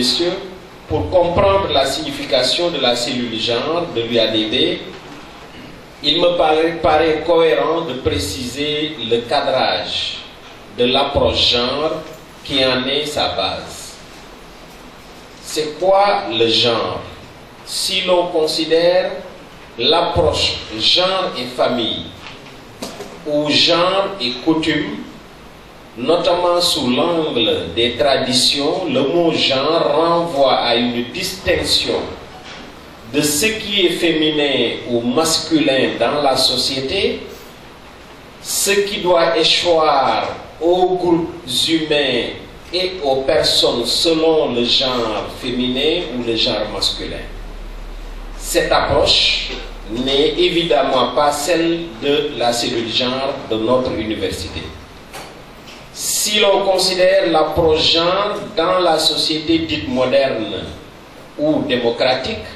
messieurs, pour comprendre la signification de la cellule genre de l'UADB, il me paraît cohérent de préciser le cadrage de l'approche genre qui en est sa base. C'est quoi le genre? Si l'on considère l'approche genre et famille ou genre et coutume, notamment sous l'angle des traditions, le mot genre renvoie à une distinction de ce qui est féminin ou masculin dans la société, ce qui doit échoir aux groupes humains et aux personnes selon le genre féminin ou le genre masculin. Cette approche n'est évidemment pas celle de la cellule genre de notre université. Si l'on considère l'approche genre dans la société dite moderne ou démocratique,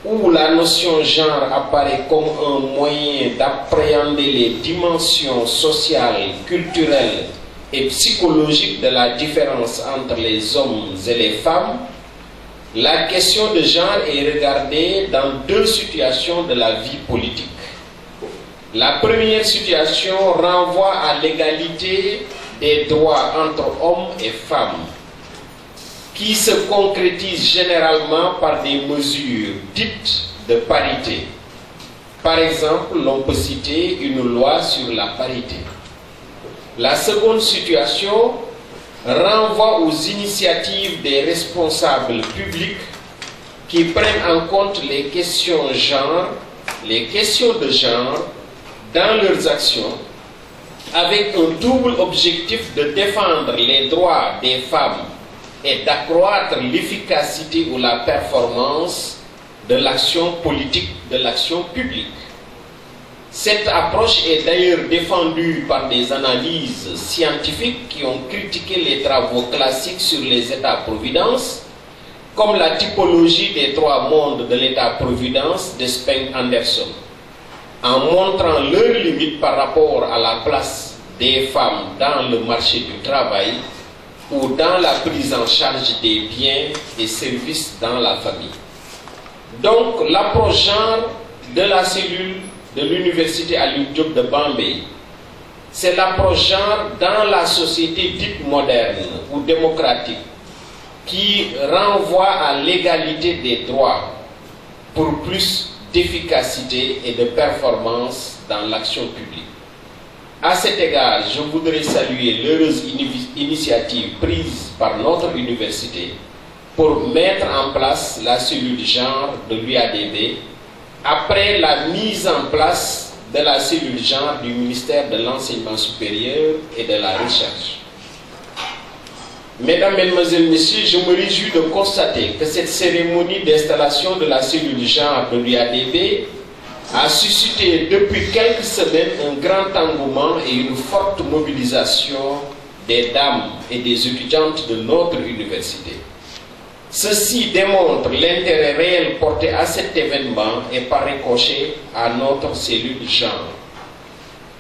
où la notion genre apparaît comme un moyen d'appréhender les dimensions sociales, culturelles et psychologiques de la différence entre les hommes et les femmes, la question de genre est regardée dans deux situations de la vie politique. La première situation renvoie à l'égalité des droits entre hommes et femmes, qui se concrétise généralement par des mesures dites de parité. Par exemple, l'on peut citer une loi sur la parité. La seconde situation renvoie aux initiatives des responsables publics qui prennent en compte les questions de genre dans leurs actions, avec un double objectif de défendre les droits des femmes et d'accroître l'efficacité ou la performance de l'action politique, de l'action publique. Cette approche est d'ailleurs défendue par des analyses scientifiques qui ont critiqué les travaux classiques sur les États-providence, comme la typologie des trois mondes de l'État-providence de Speng-Anderson, en montrant leurs limites par rapport à la place des femmes dans le marché du travail ou dans la prise en charge des biens et services dans la famille. Donc, l'approche genre de la cellule de l'université Alioune Diop de Bambey, c'est l'approche genre dans la société dite moderne ou démocratique qui renvoie à l'égalité des droits pour plus d'efficacité et de performance dans l'action publique. À cet égard, je voudrais saluer l'heureuse initiative prise par notre université pour mettre en place la cellule genre de l'UADB après la mise en place de la cellule genre du ministère de l'Enseignement supérieur et de la Recherche. Mesdames, Mesdemoiselles, Messieurs, je me réjouis de constater que cette cérémonie d'installation de la cellule genre de l'UADB a suscité depuis quelques semaines un grand engouement et une forte mobilisation des dames et des étudiantes de notre université. Ceci démontre l'intérêt réel porté à cet événement et par ricochet à notre cellule genre.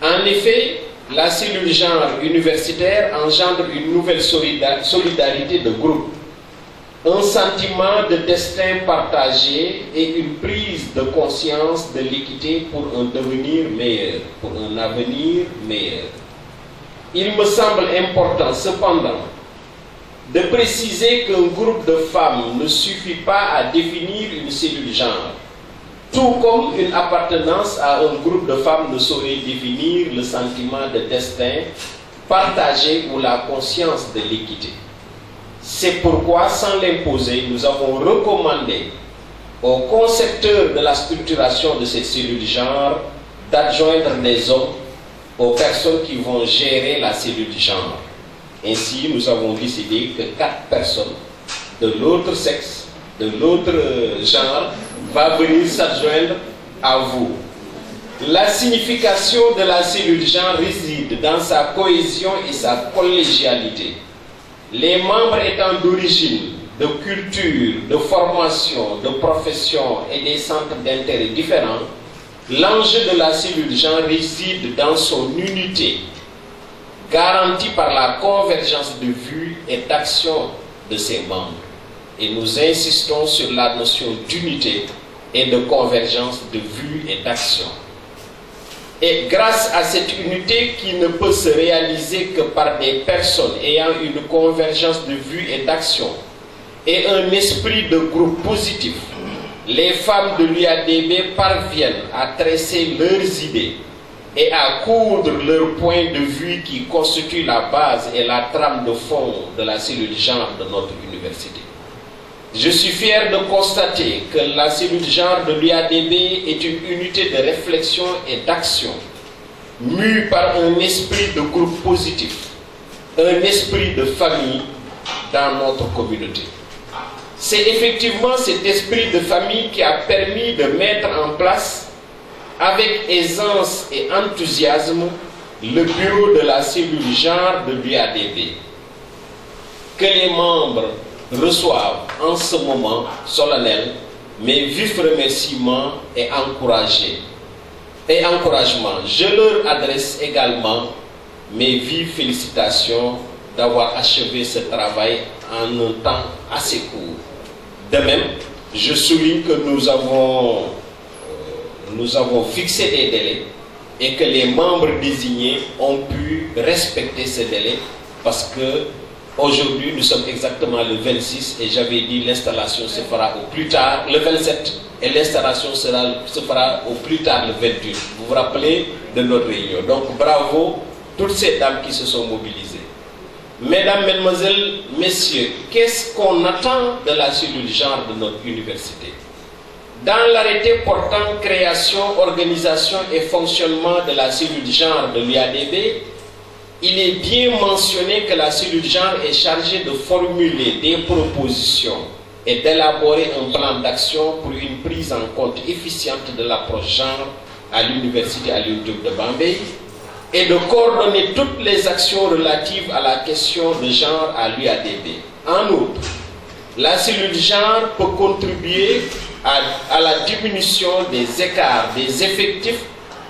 En effet, la cellule genre universitaire engendre une nouvelle solidarité de groupe, un sentiment de destin partagé et une prise de conscience de l'équité pour un devenir meilleur, pour un avenir meilleur. Il me semble important cependant de préciser qu'un groupe de femmes ne suffit pas à définir une cellule genre, tout comme une appartenance à un groupe de femmes ne saurait définir le sentiment de destin partagé ou la conscience de l'équité. C'est pourquoi, sans l'imposer, nous avons recommandé aux concepteurs de la structuration de cette cellule genre d'adjoindre des hommes aux personnes qui vont gérer la cellule genre. Ainsi, nous avons décidé que 4 personnes de l'autre sexe, de l'autre genre, vont venir s'adjoindre à vous. La signification de la cellule genre réside dans sa cohésion et sa collégialité. Les membres étant d'origine, de culture, de formation, de profession et des centres d'intérêt différents, l'enjeu de la cellule genre réside dans son unité, garantie par la convergence de vues et d'actions de ses membres. et nous insistons sur la notion d'unité et de convergence de vues et d'action. Et grâce à cette unité qui ne peut se réaliser que par des personnes ayant une convergence de vues et d'action et un esprit de groupe positif, les femmes de l'UADB parviennent à tresser leurs idées et à coudre leurs points de vue qui constituent la base et la trame de fond de la cellule genre de notre université. Je suis fier de constater que la cellule genre de l'UADB est une unité de réflexion et d'action, mue par un esprit de groupe positif, un esprit de famille dans notre communauté. C'est effectivement cet esprit de famille qui a permis de mettre en place avec aisance et enthousiasme le bureau de la cellule genre de l'UADB, que les membres reçoivent en ce moment solennel mes vifs remerciements et encouragements. Je leur adresse également mes vives félicitations d'avoir achevé ce travail en un temps assez court. De même, je souligne que nous avons fixé des délais et que les membres désignés ont pu respecter ces délais parce que aujourd'hui, nous sommes exactement le 26 et j'avais dit l'installation se fera au plus tard le 27 et l'installation se fera au plus tard le 28. Vous vous rappelez de notre réunion. Donc bravo toutes ces dames qui se sont mobilisées. Mesdames, Mesdemoiselles, Messieurs, qu'est-ce qu'on attend de la cellule genre de notre université? Dans l'arrêté portant création, organisation et fonctionnement de la cellule genre de l'UADB, il est bien mentionné que la cellule genre est chargée de formuler des propositions et d'élaborer un plan d'action pour une prise en compte efficiente de l'approche genre à l'université Alioune Diop de Bambey et de coordonner toutes les actions relatives à la question de genre à l'UADB. En outre, la cellule genre peut contribuer à la diminution des écarts, des effectifs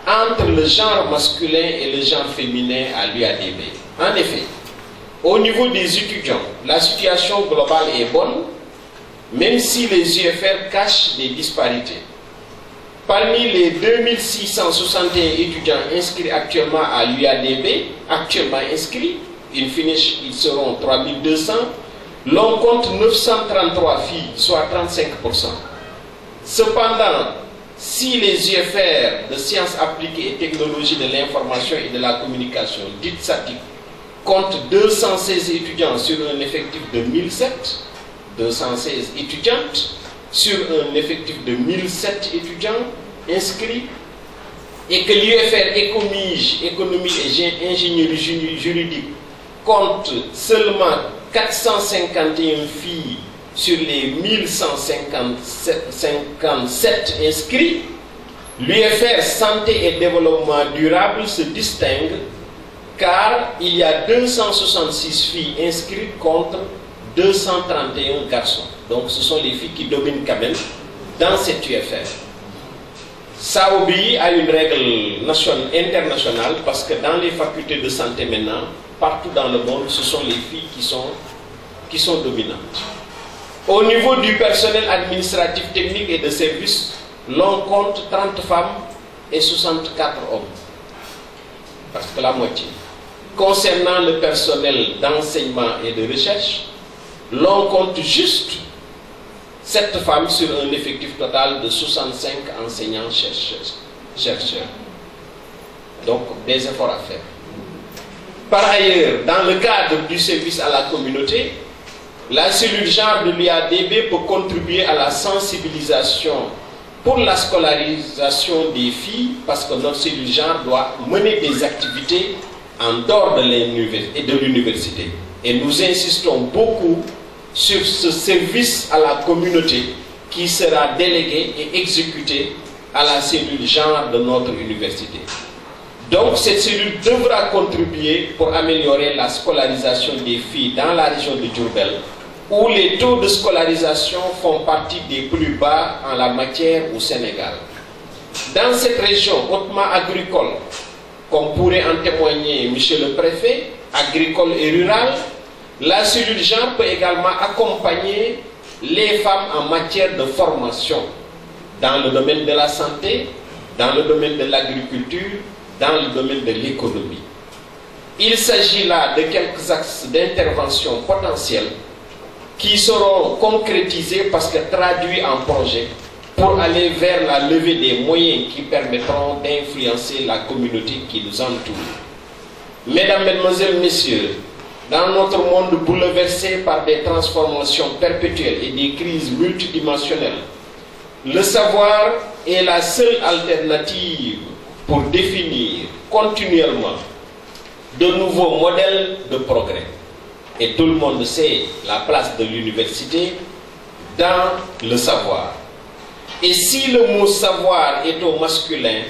entre le genre masculin et le genre féminin à l'UADB. En effet, au niveau des étudiants, la situation globale est bonne, même si les UFR cachent des disparités. Parmi les 2661 étudiants inscrits actuellement à l'UADB, in fine ils seront 3200, l'on compte 933 filles, soit 35%. Cependant, si les UFR de sciences appliquées et technologies de l'information et de la communication, dites SATIC, comptent 216 étudiants sur un effectif de 1007, 216 étudiantes sur un effectif de 1007 étudiants inscrits, et que l'UFR économie et ingénierie juridique compte seulement 451 filles sur les 1157 inscrits, l'UFR Santé et Développement Durable se distingue car il y a 266 filles inscrites contre 231 garçons. Donc ce sont les filles qui dominent quand même dans cette UFR. Ça obéit à une règle internationale parce que dans les facultés de santé maintenant, partout dans le monde, ce sont les filles qui sont dominantes. Au niveau du personnel administratif, technique et de service, l'on compte 30 femmes et 64 hommes. Parce que la moitié. Concernant le personnel d'enseignement et de recherche, l'on compte juste 7 femmes sur un effectif total de 65 enseignants-chercheurs. Donc, des efforts à faire. Par ailleurs, dans le cadre du service à la communauté, la cellule genre de l'UADB peut contribuer à la sensibilisation pour la scolarisation des filles parce que notre cellule genre doit mener des activités en dehors de l'université. Et nous insistons beaucoup sur ce service à la communauté qui sera délégué et exécuté à la cellule genre de notre université. Donc cette cellule devra contribuer pour améliorer la scolarisation des filles dans la région de Diourbel, où les taux de scolarisation font partie des plus bas en la matière au Sénégal. Dans cette région hautement agricole, comme pourrait en témoigner monsieur le préfet, agricole et rural, la cellule genre peut également accompagner les femmes en matière de formation dans le domaine de la santé, dans le domaine de l'agriculture, dans le domaine de l'économie. Il s'agit là de quelques axes d'intervention potentiels qui seront concrétisés parce que traduits en projet pour aller vers la levée des moyens qui permettront d'influencer la communauté qui nous entoure. Mesdames, Mesdemoiselles, Messieurs, dans notre monde bouleversé par des transformations perpétuelles et des crises multidimensionnelles, le savoir est la seule alternative pour définir continuellement de nouveaux modèles de progrès. Et tout le monde sait la place de l'université dans le savoir. Et si le mot savoir est au masculin,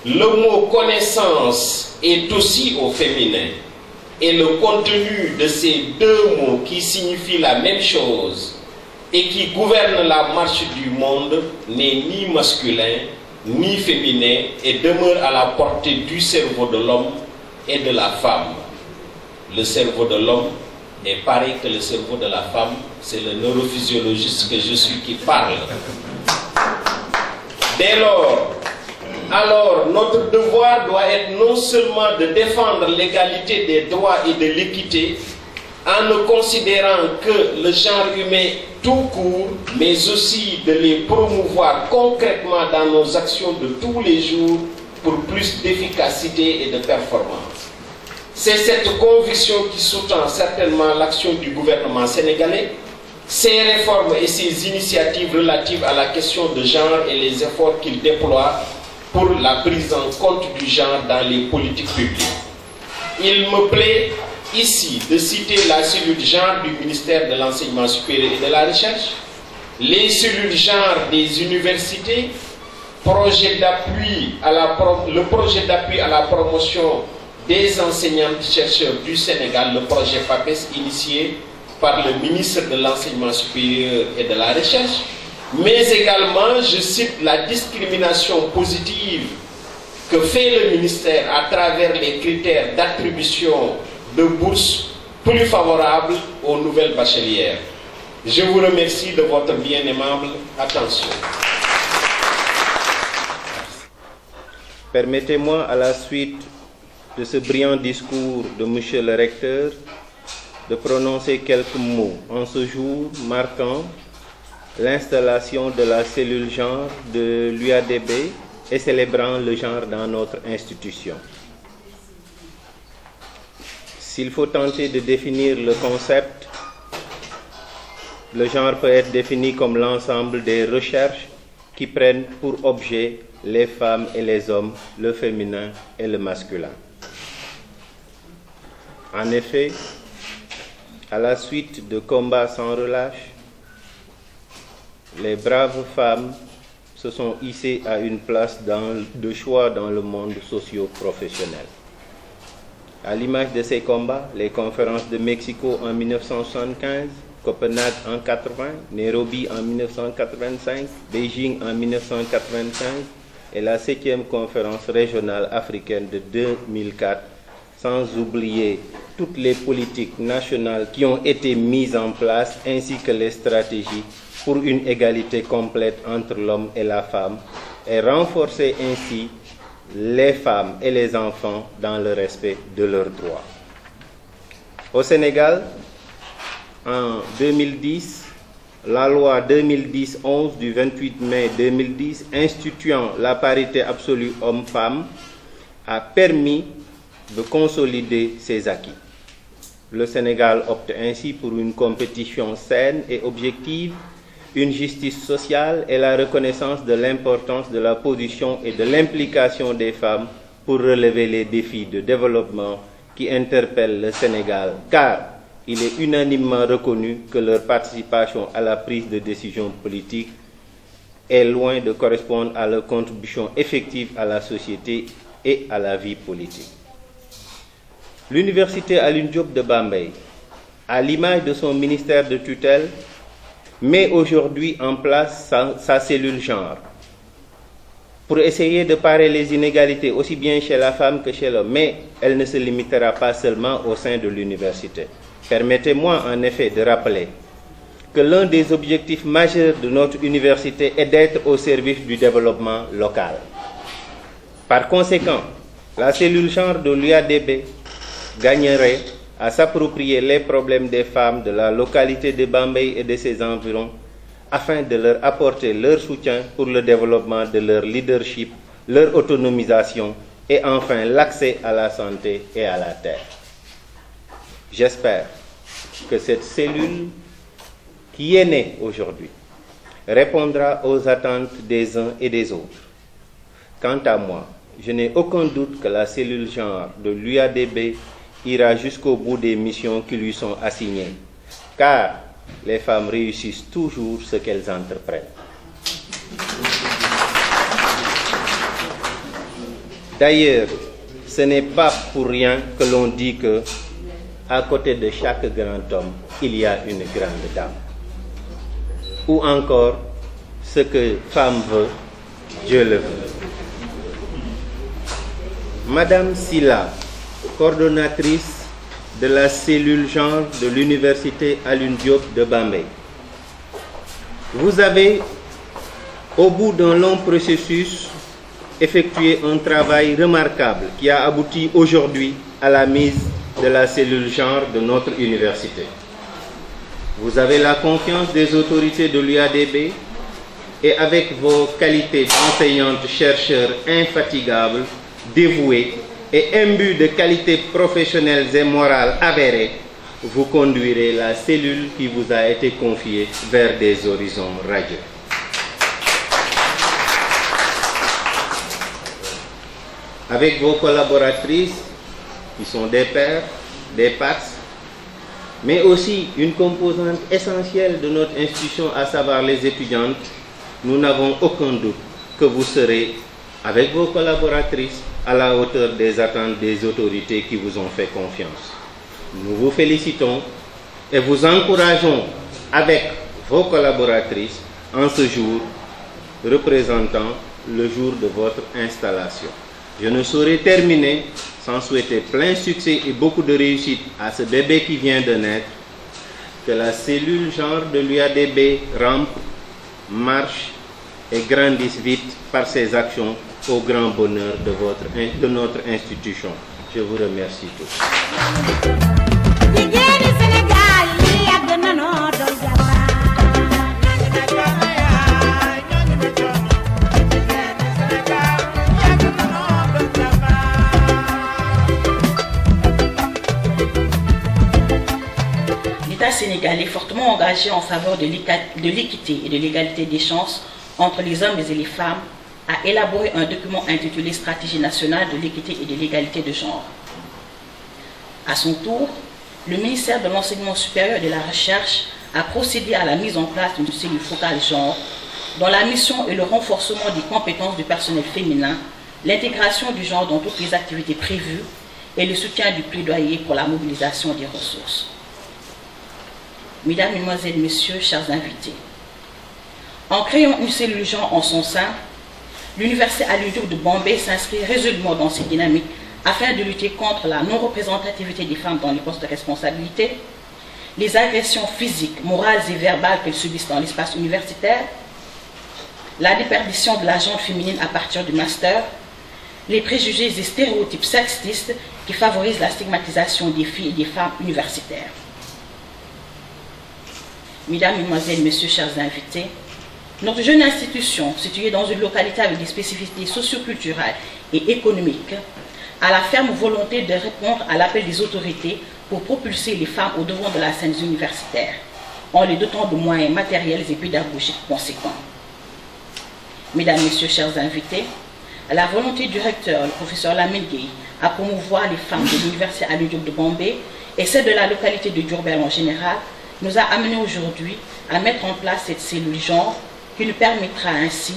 le mot connaissance est aussi au féminin. Et le contenu de ces deux mots qui signifient la même chose et qui gouvernent la marche du monde n'est ni masculin ni féminin et demeure à la portée du cerveau de l'homme et de la femme. Le cerveau de l'homme est pareil que le cerveau de la femme, c'est le neurophysiologiste que je suis qui parle. Dès lors, alors notre devoir doit être non seulement de défendre l'égalité des droits et de l'équité, en ne considérant que le genre humain tout court, mais aussi de les promouvoir concrètement dans nos actions de tous les jours pour plus d'efficacité et de performance. C'est cette conviction qui sous-tend certainement l'action du gouvernement sénégalais, ses réformes et ses initiatives relatives à la question de genre et les efforts qu'il déploie pour la prise en compte du genre dans les politiques publiques. Il me plaît ici de citer la cellule genre du ministère de l'Enseignement supérieur et de la Recherche, les cellules genre des universités, le projet d'appui à la promotion des enseignants-chercheurs du Sénégal, le projet PAPES initié par le ministre de l'Enseignement supérieur et de la Recherche, mais également, je cite la discrimination positive que fait le ministère à travers les critères d'attribution de bourses plus favorables aux nouvelles bachelières. Je vous remercie de votre bien aimable attention. Permettez-moi, à la suite de ce brillant discours de Monsieur le recteur, de prononcer quelques mots en ce jour marquant l'installation de la cellule genre de l'UADB et célébrant le genre dans notre institution. S'il faut tenter de définir le concept, le genre peut être défini comme l'ensemble des recherches qui prennent pour objet les femmes et les hommes, le féminin et le masculin. En effet, à la suite de combats sans relâche, les braves femmes se sont hissées à une place de choix dans le monde socio-professionnel. À l'image de ces combats, les conférences de Mexico en 1975, Copenhague en 1980, Nairobi en 1985, Beijing en 1995 et la 7e conférence régionale africaine de 2004, sans oublier toutes les politiques nationales qui ont été mises en place ainsi que les stratégies pour une égalité complète entre l'homme et la femme et renforcer ainsi les femmes et les enfants dans le respect de leurs droits. Au Sénégal, en 2010, la loi 2010-11 du 28 mai 2010 instituant la parité absolue homme-femme a permis de consolider ces acquis. Le Sénégal opte ainsi pour une compétition saine et objective, une justice sociale et la reconnaissance de l'importance de la position et de l'implication des femmes pour relever les défis de développement qui interpellent le Sénégal, car il est unanimement reconnu que leur participation à la prise de décision politique est loin de correspondre à leur contribution effective à la société et à la vie politique. L'université Alioune Diop de Bambey, à l'image de son ministère de tutelle, met aujourd'hui en place sa cellule genre pour essayer de parer les inégalités aussi bien chez la femme que chez l'homme, mais elle ne se limitera pas seulement au sein de l'université. Permettez-moi en effet de rappeler que l'un des objectifs majeurs de notre université est d'être au service du développement local. Par conséquent, la cellule genre de l'UADB gagnerait à s'approprier les problèmes des femmes de la localité de Bambey et de ses environs afin de leur apporter leur soutien pour le développement de leur leadership, leur autonomisation et enfin l'accès à la santé et à la terre. J'espère que cette cellule qui est née aujourd'hui répondra aux attentes des uns et des autres. Quant à moi, je n'ai aucun doute que la cellule genre de l'UADB ira jusqu'au bout des missions qui lui sont assignées, car les femmes réussissent toujours ce qu'elles entreprennent. D'ailleurs, ce n'est pas pour rien que l'on dit que, à côté de chaque grand homme, il y a une grande dame. Ou encore, ce que femme veut, Dieu le veut. Madame Silla, coordonnatrice de la cellule genre de l'université Alioune Diop de Bambey. Vous avez, au bout d'un long processus, effectué un travail remarquable qui a abouti aujourd'hui à la mise de la cellule genre de notre université. Vous avez la confiance des autorités de l'UADB et avec vos qualités d'enseignante-chercheur infatigables, dévouée et imbue de qualités professionnelles et morales avérées, vous conduirez la cellule qui vous a été confiée vers des horizons radieux. Avec vos collaboratrices, qui sont des pairs, des PATS, mais aussi une composante essentielle de notre institution, à savoir les étudiantes, nous n'avons aucun doute que vous serez, avec vos collaboratrices, à la hauteur des attentes des autorités qui vous ont fait confiance. Nous vous félicitons et vous encourageons avec vos collaboratrices en ce jour représentant le jour de votre installation. Je ne saurais terminer sans souhaiter plein succès et beaucoup de réussite à ce bébé qui vient de naître, que la cellule genre de l'UADB rampe, marche et grandisse vite par ses actions au grand bonheur de notre institution. Je vous remercie tous. L'État sénégalais est fortement engagé en faveur de l'équité et de l'égalité des chances entre les hommes et les femmes, a élaboré un document intitulé Stratégie nationale de l'équité et de l'égalité de genre. À son tour, le ministère de l'Enseignement supérieur et de la Recherche a procédé à la mise en place d'une cellule focale genre, dont la mission est le renforcement des compétences du personnel féminin, l'intégration du genre dans toutes les activités prévues et le soutien du plaidoyer pour la mobilisation des ressources. Mesdames, Mesdemoiselles, Messieurs, chers invités, en créant une cellule genre en son sein, l'Université Alioune Diop de Bambey s'inscrit résolument dans cette dynamique afin de lutter contre la non-représentativité des femmes dans les postes de responsabilité, les agressions physiques, morales et verbales qu'elles subissent dans l'espace universitaire, la déperdition de la gente féminine à partir du master, les préjugés et stéréotypes sexistes qui favorisent la stigmatisation des filles et des femmes universitaires. Mesdames, Mesdemoiselles, Messieurs, chers invités, notre jeune institution, située dans une localité avec des spécificités socioculturelles et économiques, a la ferme volonté de répondre à l'appel des autorités pour propulser les femmes au devant de la scène universitaire, en les dotant de moyens matériels et pédagogiques conséquents. Mesdames, Messieurs, chers invités, la volonté du recteur, le professeur Lamine Gueye, à promouvoir les femmes de l'Université Alioune Diop de Bambey et celle de la localité de Diourbel en général, nous a amené aujourd'hui à mettre en place cette cellule genre qui nous permettra ainsi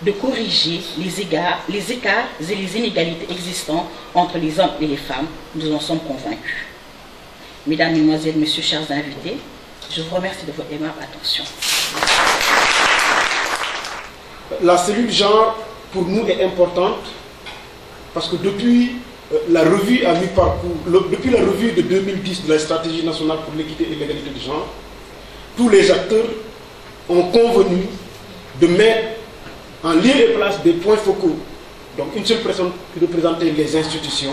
de corriger les écarts et les inégalités existants entre les hommes et les femmes. Nous en sommes convaincus. Mesdames, Mesdemoiselles, Messieurs, chers invités, je vous remercie de votre aimable attention. La cellule genre, pour nous, est importante parce que depuis la revue à mi-parcours, depuis la revue de 2010 de la stratégie nationale pour l'équité et l'égalité de genre, tous les acteurs ont convenu de mettre en lieu et place des points focaux. Donc une seule personne qui représentait les institutions,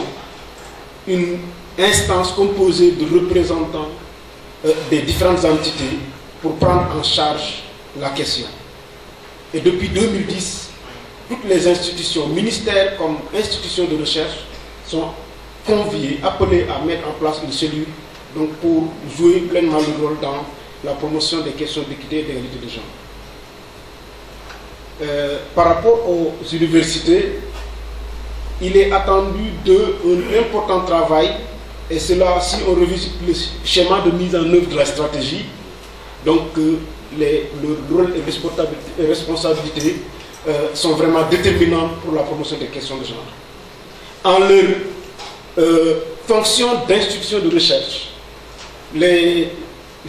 une instance composée de représentants des différentes entités pour prendre en charge la question. Et depuis 2010, toutes les institutions, ministères comme institutions de recherche, sont conviées, appelées à mettre en place une cellule donc pour jouer pleinement le rôle dans la promotion des questions d'équité et d'égalité de genre. Par rapport aux universités, il est attendu d'un important travail, et cela, si on revisite le schéma de mise en œuvre de la stratégie, donc le rôle et responsabilité sont vraiment déterminants pour la promotion des questions de genre. En leur fonction d'institution de recherche, les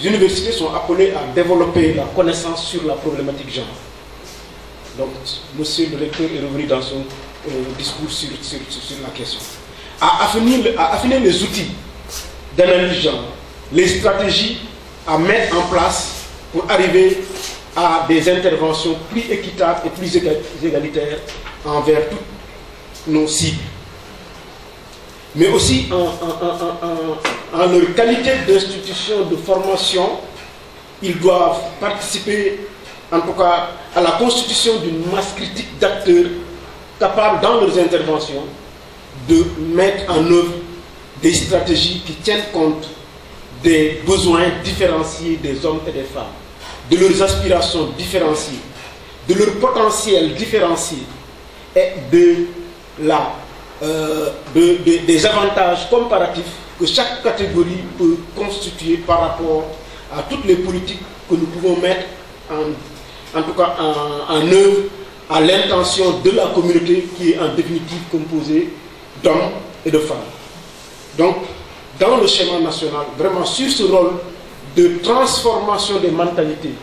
universités sont appelées à développer la connaissance sur la problématique genre. Donc, monsieur le recteur est revenu dans son discours sur la question. À affiner les outils d'analyse genre, les stratégies à mettre en place pour arriver à des interventions plus équitables et plus égalitaires envers toutes nos cibles. Mais aussi en leur qualité d'institution de formation, ils doivent participer, en tout cas, à la constitution d'une masse critique d'acteurs capables, dans leurs interventions, de mettre en œuvre des stratégies qui tiennent compte des besoins différenciés des hommes et des femmes, de leurs aspirations différenciées, de leur potentiel différencié et des avantages comparatifs que chaque catégorie peut constituer par rapport à toutes les politiques que nous pouvons mettre en tout cas en œuvre à l'intention de la communauté qui est en définitive composée d'hommes et de femmes. Donc, dans le schéma national, vraiment sur ce rôle de transformation des mentalités,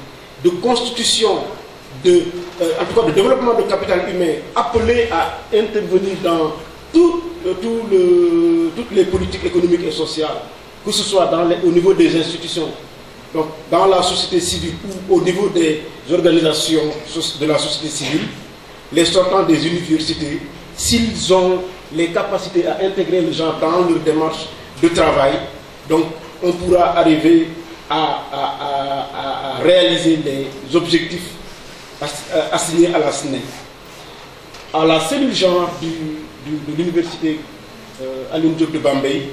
de constitution, en tout cas de développement de capital humain, appelé à intervenir dans toutes les politiques économiques et sociales, que ce soit au niveau des institutions, donc dans la société civile ou au niveau des organisations de la société civile, les sortants des universités, s'ils ont les capacités à intégrer le genre dans leur démarche de travail, donc on pourra arriver à réaliser les objectifs assignés à la SNEI. À la cellule genre de l'université Alioune Diop de Bambey,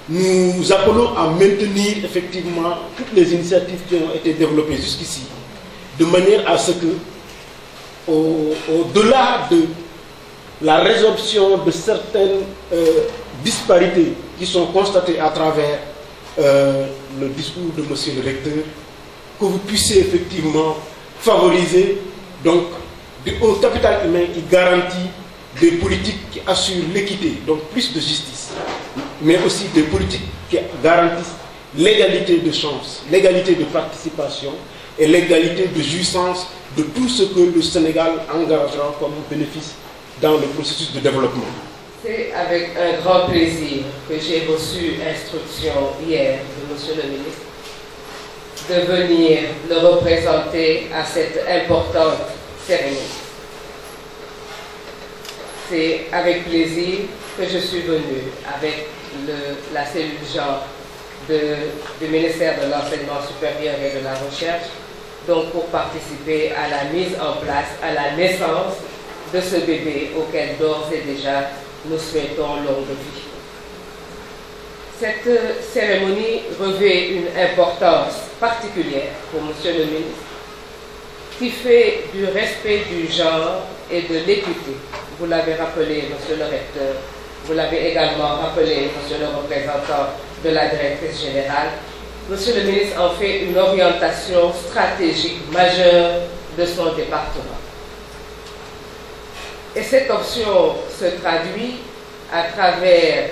nous appelons à maintenir effectivement toutes les initiatives qui ont été développées jusqu'ici, de manière à ce que, au-delà de la résorption de certaines disparités qui sont constatées à travers le discours de monsieur le recteur, que vous puissiez effectivement favoriser donc un capital humain qui garantit des politiques qui assurent l'équité, donc plus de justice, mais aussi des politiques qui garantissent l'égalité de chance, l'égalité de participation et l'égalité de jouissance de tout ce que le Sénégal engagera comme bénéfice dans le processus de développement. C'est avec un grand plaisir que j'ai reçu instruction hier de monsieur le ministre de venir le représenter à cette importante cérémonie. C'est avec plaisir que je suis venue avec la cellule genre du ministère de l'Enseignement supérieur et de la Recherche, donc pour participer à la mise en place, à la naissance de ce bébé auquel d'ores et déjà nous souhaitons longue vie. Cette cérémonie revêt une importance particulière pour monsieur le ministre, qui fait du respect du genre et de l'équité. Vous l'avez rappelé, monsieur le recteur, vous l'avez également rappelé, monsieur le représentant de la directrice générale. Monsieur le ministre en fait une orientation stratégique majeure de son département. Et cette option se traduit à travers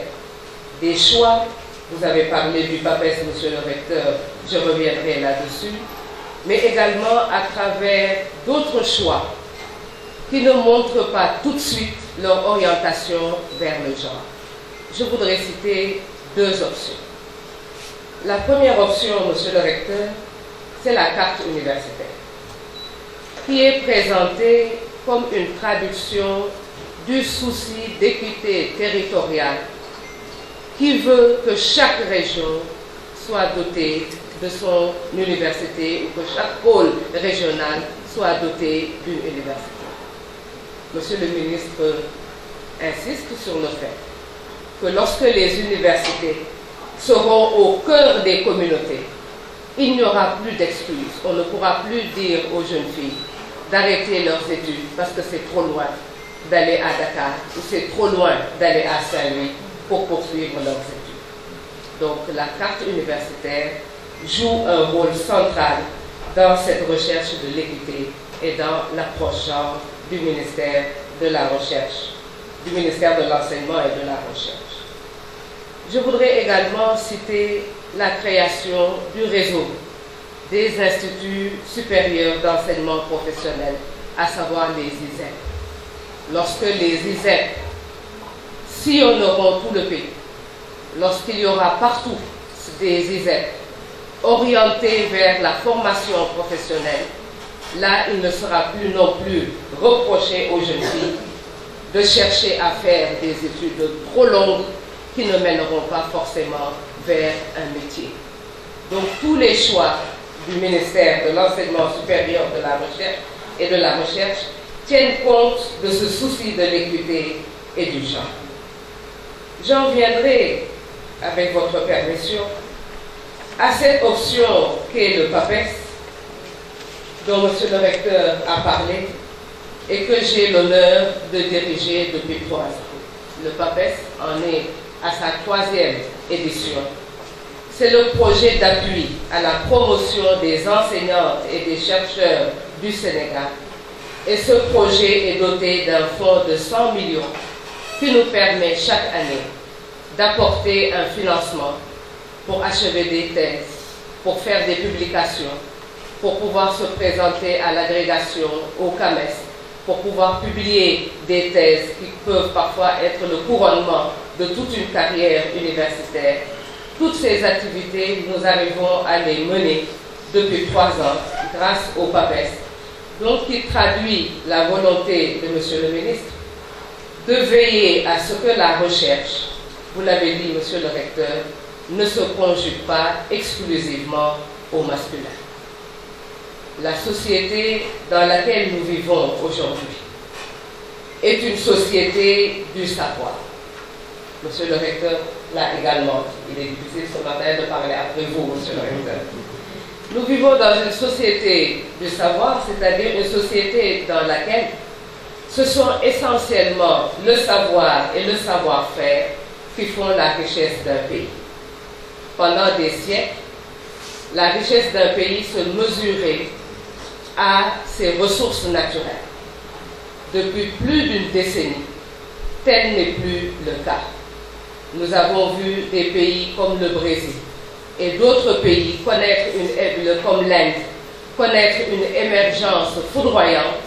des choix. Vous avez parlé du PAPES, monsieur le recteur, je reviendrai là-dessus, mais également à travers d'autres choix qui ne montrent pas tout de suite leur orientation vers le genre. Je voudrais citer deux options. La première option, monsieur le recteur, c'est la carte universitaire, qui est présentée comme une traduction du souci d'équité territoriale qui veut que chaque région soit dotée de son université ou que chaque pôle régional soit doté d'une université. Monsieur le ministre insiste sur le fait que lorsque les universités seront au cœur des communautés, il n'y aura plus d'excuses. On ne pourra plus dire aux jeunes filles d'arrêter leurs études parce que c'est trop loin d'aller à Dakar ou c'est trop loin d'aller à Saint-Louis pour poursuivre leurs études. Donc la carte universitaire joue un rôle central dans cette recherche de l'équité et dans l'approche genre du ministère de la Recherche, du ministère de l'Enseignement et de la Recherche. Je voudrais également citer la création du réseau des instituts supérieurs d'enseignement professionnel, à savoir les ISEP. Lorsque les ISEP sillonneront tout le pays, lorsqu'il y aura partout des ISEP orientés vers la formation professionnelle, là, il ne sera plus non plus reproché aux jeunes filles de chercher à faire des études trop longues qui ne mèneront pas forcément vers un métier. Donc tous les choix du ministère de l'Enseignement supérieur de la Recherche et de la Recherche tiennent compte de ce souci de l'équité et du genre. J'en viendrai, avec votre permission, à cette option qu'est le PAPES, dont Monsieur le Recteur a parlé et que j'ai l'honneur de diriger depuis 3 ans. Le PAPES en est à sa 3e édition. C'est le projet d'appui à la promotion des enseignantes et des chercheurs du Sénégal. Et ce projet est doté d'un fonds de 100 millions qui nous permet chaque année d'apporter un financement pour achever des thèses, pour faire des publications, pour pouvoir se présenter à l'agrégation, au CAMES, pour pouvoir publier des thèses qui peuvent parfois être le couronnement de toute une carrière universitaire. Toutes ces activités, nous arrivons à les mener depuis 3 ans grâce au PAPES, donc qui traduit la volonté de Monsieur le ministre de veiller à ce que la recherche, vous l'avez dit Monsieur le Recteur, ne se conjugue pas exclusivement au masculin. La société dans laquelle nous vivons aujourd'hui est une société du savoir. Monsieur le Recteur l'a également. Il est difficile ce matin de parler après vous, Monsieur le Recteur. Nous vivons dans une société du savoir, c'est-à-dire une société dans laquelle ce sont essentiellement le savoir et le savoir-faire qui font la richesse d'un pays. Pendant des siècles, la richesse d'un pays se mesurait à ses ressources naturelles. Depuis plus d'une décennie, tel n'est plus le cas. Nous avons vu des pays comme le Brésil et d'autres pays comme l'Inde connaître une émergence foudroyante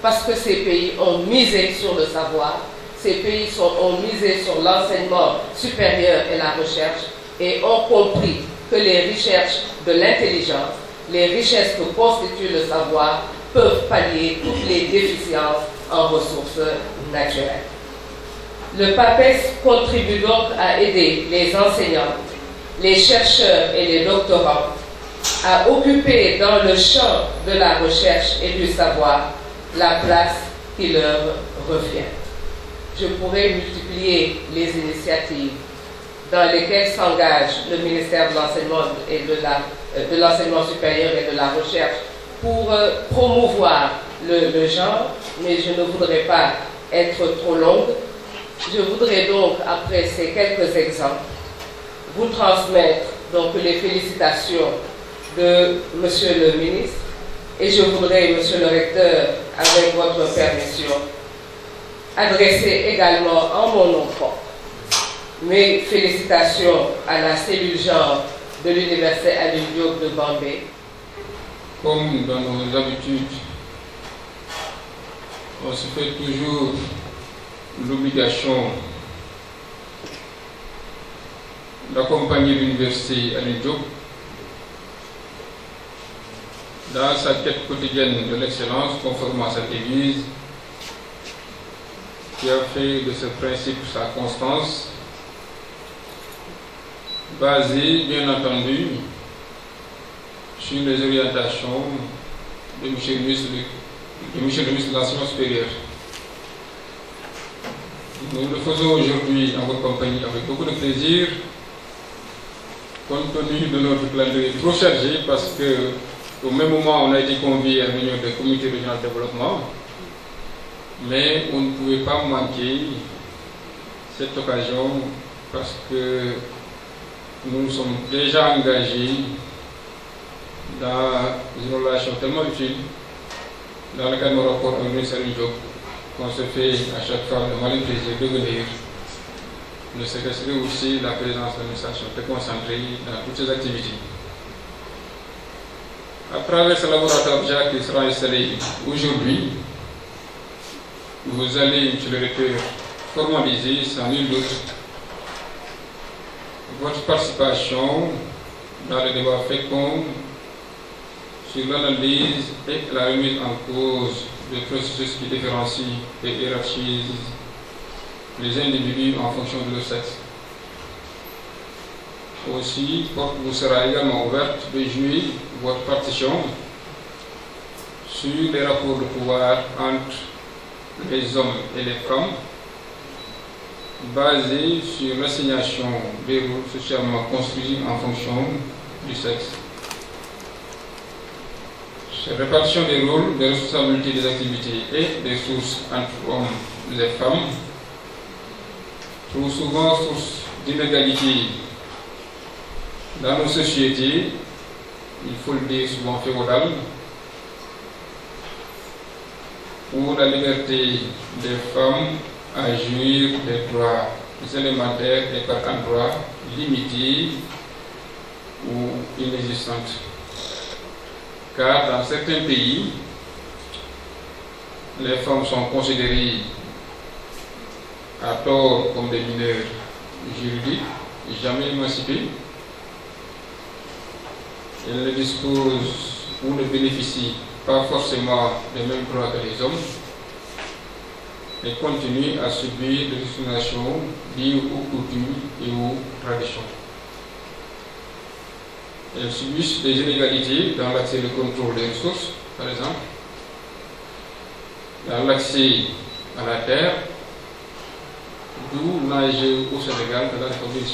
parce que ces pays ont misé sur le savoir, ces pays ont misé sur l'enseignement supérieur et la recherche et ont compris que les richesses de l'intelligence, les richesses que constitue le savoir, peuvent pallier toutes les déficiences en ressources naturelles. Le PAPES contribue donc à aider les enseignants, les chercheurs et les doctorants à occuper dans le champ de la recherche et du savoir la place qui leur revient. Je pourrais multiplier les initiatives dans lesquelles s'engage le ministère de l'Enseignement et de l'Enseignement supérieur et de la Recherche pour promouvoir le genre, mais je ne voudrais pas être trop longue. Je voudrais donc, après ces quelques exemples, vous transmettre donc les félicitations de Monsieur le ministre et je voudrais, Monsieur le Recteur, avec votre permission, adresser également en mon nom propre mes félicitations à la cellule genre de l'Université Alioune Diop de Bambey. Comme dans nos habitudes, on se fait toujours l'obligation d'accompagner l'Université Alioune Diop dans sa quête quotidienne de l'excellence, conformément à cette devise, qui a fait de ce principe sa constance, basée, bien entendu, sur les orientations de M. le ministre de l'Enseignement supérieur. Nous le faisons aujourd'hui en votre compagnie avec beaucoup de plaisir, compte tenu de notre calendrier trop chargé, parce qu'au même moment on a été convié à la réunion du comité régional de développement, mais on ne pouvait pas manquer cette occasion parce que nous sommes déjà engagés dans une relation tellement utile dans le cadre de nos rapports avec le ministère du Diop, qu'on se fait à chaque fois le malin plaisir de venir ne séquestrer aussi la présence de l'administration très concentrée dans toutes ces activités. À travers ce laboratoire déjà qui sera installé aujourd'hui, vous allez, monsieur le recteur, formaliser sans nul doute votre participation dans le débat fécond sur l'analyse et la remise en cause des processus qui différencient et hiérarchisent les individus en fonction de leur sexe. Aussi, porte vous sera également ouverte de jouer votre partition sur les rapports de pouvoir entre les hommes et les femmes, basés sur l'assignation des rôles socialement construits en fonction du sexe. Cette répartition des rôles, des responsabilités, des activités et des sources entre hommes et femmes trouve souvent source d'inégalité dans nos sociétés, il faut le dire souvent féodales, où la liberté des femmes à jouir des droits élémentaires est par endroits limitée ou inexistante. Car dans certains pays, les femmes sont considérées à tort comme des mineurs juridiques, jamais émancipés. Elles ne disposent ou ne bénéficient pas forcément des mêmes droits que les hommes et continuent à subir des discriminations liées aux coutumes et aux traditions. Elles subissent des inégalités dans l'accès et le contrôle des ressources, par exemple, dans l'accès à la terre, d'où l'enjeu au Sénégal de la République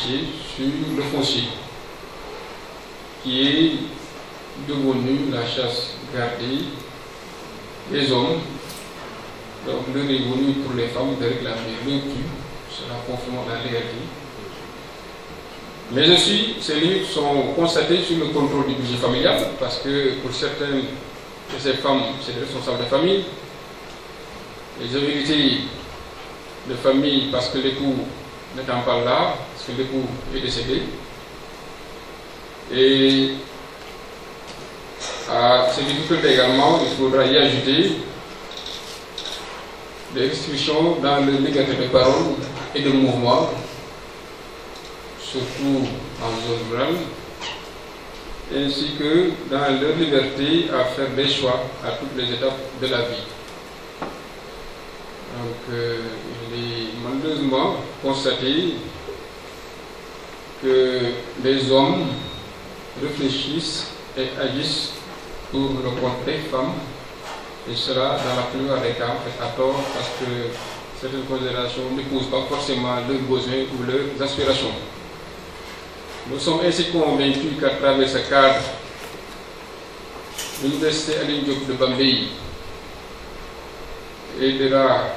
sur le foncier, qui est devenu la chasse gardée des hommes. Donc l'heure est venue pour les femmes de réclamer le dû, cela conformément à la légalité. Mais aussi, ces limites sont constatées sur le contrôle du budget familial, parce que pour certaines de ces femmes, c'est des responsables de famille. Les habilités de famille parce que l'époux n'étant pas là, parce que l'époux est décédé. Et à ces difficultés également, il faudra y ajouter des restrictions dans la liberté de parole et de mouvement, surtout en zone rurale, ainsi que dans leur liberté à faire des choix à toutes les étapes de la vie. Donc, il est malheureusement constaté que les hommes réfléchissent et agissent pour le compte des femmes, et cela dans la plupart des cas est à tort parce que certaines considérations n'épousent pas forcément leurs besoins ou leurs aspirations. Nous sommes ainsi convaincus qu'à travers ce cadre, l'Université Alioune Diop de Bambey aidera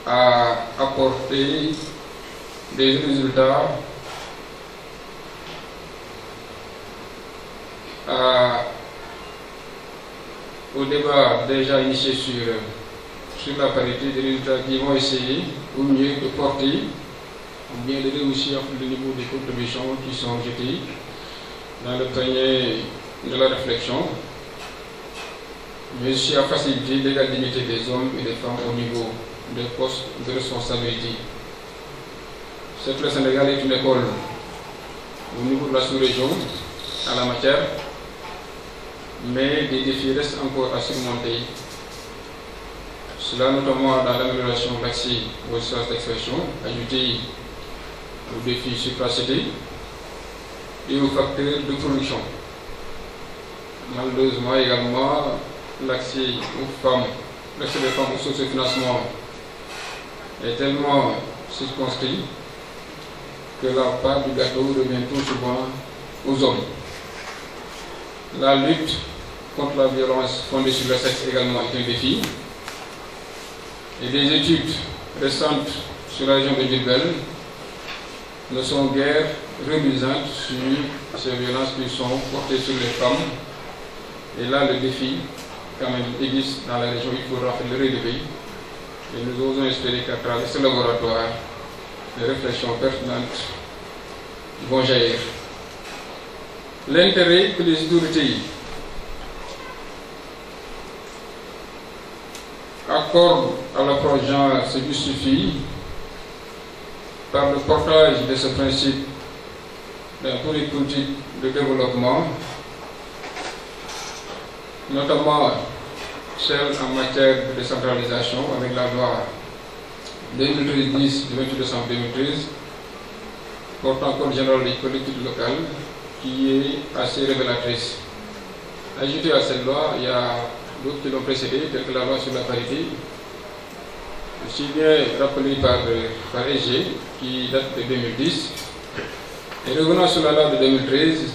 à apporter des résultats au débat déjà initié sur la parité, des résultats qui vont essayer au mieux de porter ou bien de réussir le niveau des contributions qui sont jetées dans le panier de la réflexion, mais aussi à faciliter l'égale dignité des hommes et des femmes au niveau des postes de responsabilité. C'est que le Sénégal est une école au niveau de la sous-région en la matière, mais des défis restent encore à surmonter. Cela notamment dans l'amélioration de l'accès aux espaces d'expression, ajouté aux défis supracités et aux facteurs de production. Malheureusement également, l'accès des femmes au sociofinancement est tellement circonscrit que la part du gâteau revient tout souvent aux hommes. La lutte contre la violence fondée sur le sexe également est un défi. Et des études récentes sur la région de Diourbel ne sont guère reluisantes sur ces violences qui sont portées sur les femmes. Et là, le défi, quand même, existe dans la région, il faudra faire le relever. Et nous osons espérer qu'à travers ce laboratoire, les réflexions pertinentes vont jaillir. L'intérêt que les autorités accordent à l'approche genre se justifie par le portage de ce principe dans tous les politiques de développement, notamment celle en matière de décentralisation avec la loi 2013-10 du 28 décembre 2013 portant code général des collectivités locales qui est assez révélatrice. Ajouté à cette loi, il y a d'autres qui l'ont précédé, telles que la loi sur la parité, aussi bien rappelée par EG, qui date de 2010. Et revenant sur la loi de 2013,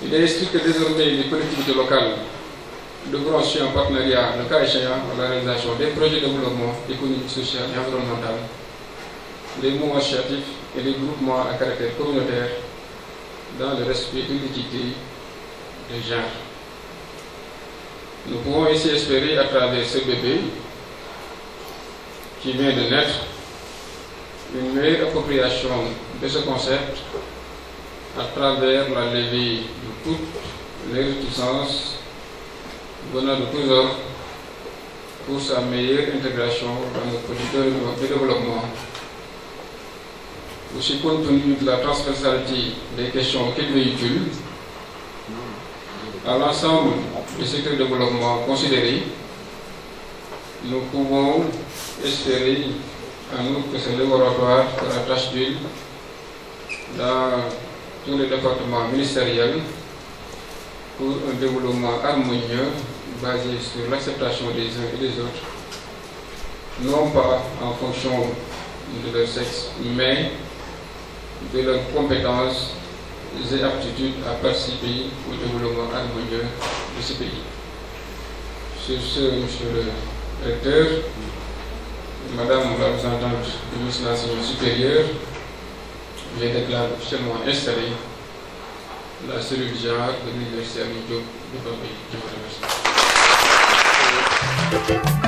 il est écrit que désormais les collectivités locales devront suivre en partenariat, le cas échéant, à la réalisation des projets de développement économique, social et environnemental, les mouvements associatifs et les groupements à caractère communautaire dans le respect de l'équité de genre. Nous pouvons ici espérer à travers ce bébé qui vient de naître une meilleure appropriation de ce concept à travers la levée de toutes les réticences venant de tous ordres pour sa meilleure intégration dans nos politiques de développement. Aussi, compte tenu de la transversalité des questions qu'il véhicule, à l'ensemble des secteurs de développement considérés, nous pouvons espérer en outre que ce laboratoire fera tâche d'huile dans tous les départements ministériels pour un développement harmonieux basé sur l'acceptation des uns et des autres, non pas en fonction de leur sexe, mais de leurs compétences et aptitudes à participer au développement harmonieux de ce pays. Sur ce, Monsieur le Recteur, Madame la représentante du ministre de l'Enseignement supérieur, je déclare officiellement installé la cellule genre de l'Université Alioune Diop de Bambey. Je vous remercie.